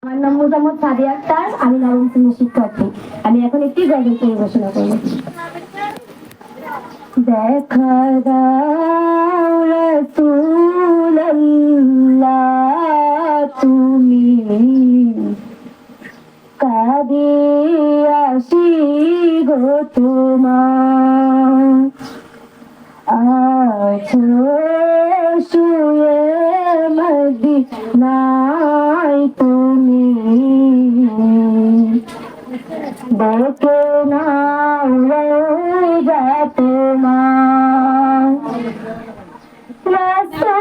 আমার নাম মোজাম্মদ সাদিয়া আক্তার, আমি নবম শ্রেণীর শিক্ষার্থী। আমি এখন একটি গজল পরিবেশনা করব। দেখা দাও রাসূলুল্লাহ, তুমি কাঁদে আসি গো তোমার, আছো শুয়ে মদিনায় তুমি, দেখে নাও রোজা তোমার। রাসূলুল্লাহ,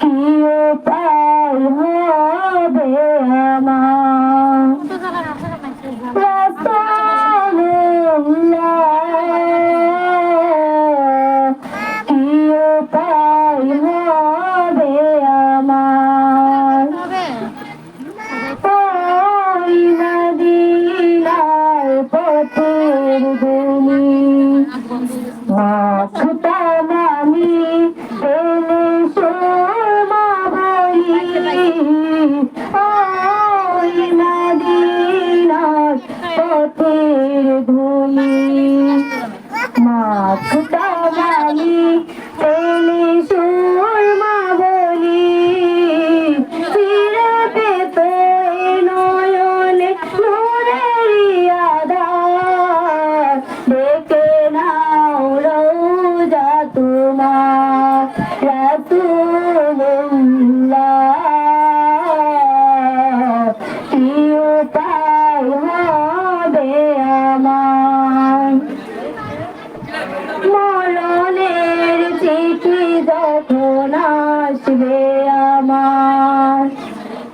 কি উপায় হবে আমার, রাসূলুল্লাহ, কি উপায় হবে আমার। ওই মদিনার পথের ধুলি মাখতাম আমি, পেলে সুরমা বলি। ওই মদিনার পথের ধুলি মাখতাম আমি, পেলে সুরমা বলি। ফিরে পেতে নয়নে নূরেরই আধার, দেখে নাও রোজা তোমার। রাসূলুল্লাহ, কি উপায় হবে আমার। মরণের চিঠি যখন আসবে আমার,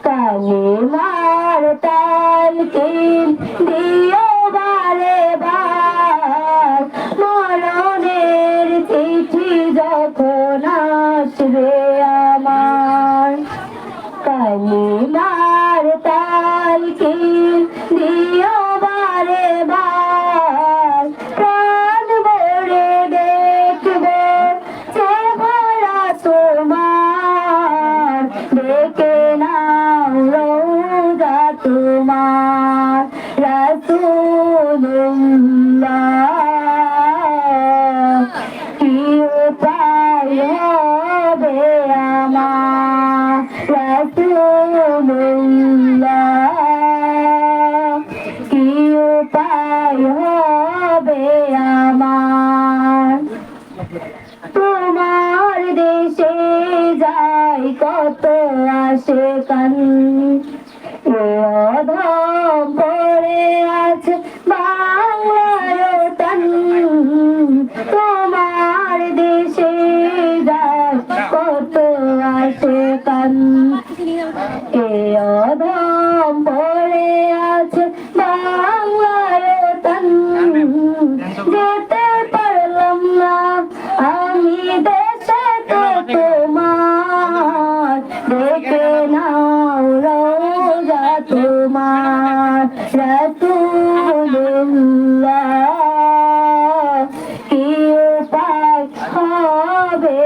কালিমার তালকিন দিও বারে বার। মরণের চিঠি যখন আসবে আমার, কালিমার তালকিন দিও বারে বার। প্রাণ ভরে দেখবো চেহারা তোমার, দেখে নাও রোজা তোমার। রাসূলুল্লাহ, কি উপায় হবে আমার। রাসূলুল্লাহ, কি উপায় হবে আমার। তোমার দেশে যাই কত আশিকান, এ অধম পড়ে আছে বাংলার তন। তোমার দেশে যাই কত আশিকান, এ অধম পড়ে আছে বাংলার তন। যেতে পারলাম না আমি দেশে তো তোমার, দেখে নাও রোজা তোমার। রাসূলুল্লাহ, কি উপায় হবে